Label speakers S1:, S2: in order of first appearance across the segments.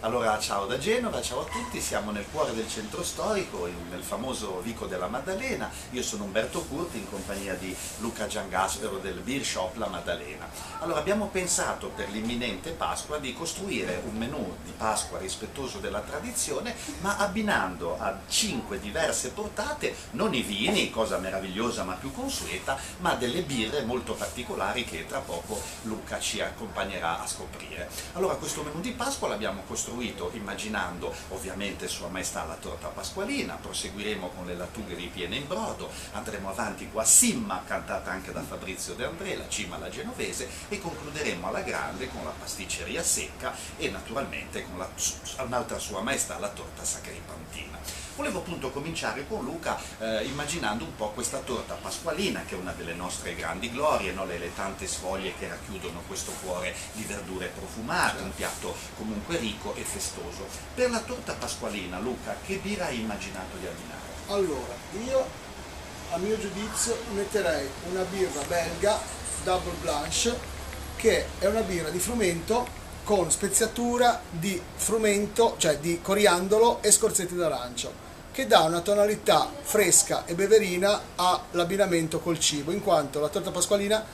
S1: Allora, ciao da Genova, ciao a tutti, siamo nel cuore del centro storico, nel famoso Vico della Maddalena. Io sono Umberto Curti in compagnia di Luca Giangaspero del Beer Shop La Maddalena. Allora, abbiamo pensato per l'imminente Pasqua di costruire un menù di Pasqua rispettoso della tradizione, ma abbinando a 5 diverse portate non i vini, cosa meravigliosa ma più consueta, ma delle birre molto particolari che tra poco Luca ci accompagnerà a scoprire. Allora, questo menù di Pasqua l'abbiamo costruito immaginando ovviamente Sua Maestà la torta pasqualina, proseguiremo con le lattughe ripiene in brodo, andremo avanti con Simma, cantata anche da Fabrizio De André, la cima alla genovese, e concluderemo alla grande con la pasticceria secca e naturalmente con un'altra Sua Maestà, la torta sacripantina. Volevo appunto cominciare con Luca immaginando un po' questa torta pasqualina, che è una delle nostre grandi glorie, no? le tante sfoglie che racchiudono questo cuore di verdure profumate, un piatto comunque ricco e festoso. Per la torta pasqualina, Luca, che birra hai immaginato di abbinare?
S2: Allora, io a mio giudizio metterei una birra belga Double Blanche, che è una birra di frumento con speziatura di frumento, cioè di coriandolo e scorzetti d'arancio, che dà una tonalità fresca e beverina all'abbinamento col cibo, in quanto la torta pasqualina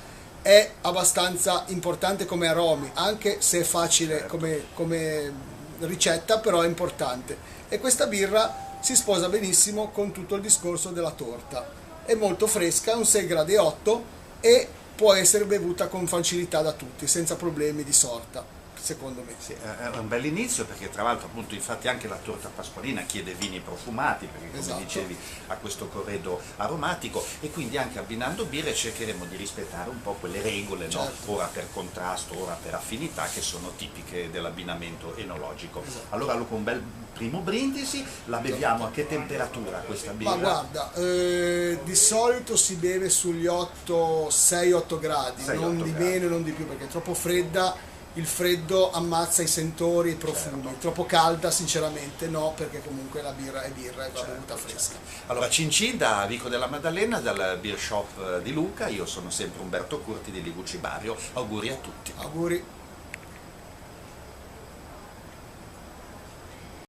S2: è abbastanza importante come aromi, anche se è facile come ricetta, però è importante. E questa birra si sposa benissimo con tutto il discorso della torta. È molto fresca, è un 6 gradi e 8 e può essere bevuta con facilità da tutti, senza problemi di sorta, secondo me.
S1: Sì, è un bel inizio, perché tra l'altro appunto infatti anche la torta pasqualina chiede vini profumati, perché come
S2: Esatto.
S1: dicevi ha questo corredo aromatico, e quindi anche abbinando birre cercheremo di rispettare un po' quelle regole, no?
S2: Certo.
S1: Ora per contrasto, ora per affinità, che sono tipiche dell'abbinamento enologico.
S2: Esatto.
S1: Allora Luca, un bel primo brindisi, la beviamo a che temperatura questa birra?
S2: Ma guarda, di solito si beve sugli 8, 6-8 gradi,
S1: 6-8
S2: non di
S1: gradi.
S2: meno e non di più, perché è troppo fredda, il freddo ammazza i sentori e i profumi.
S1: Certo.
S2: Troppo calda sinceramente no, perché comunque la birra è birra e va
S1: Certo,
S2: bevuta fresca.
S1: Allora, Cincin da Vico della Maddalena, dal Beer Shop di Luca, io sono sempre Umberto Curti di Liguci Bario, auguri a tutti.
S2: Auguri.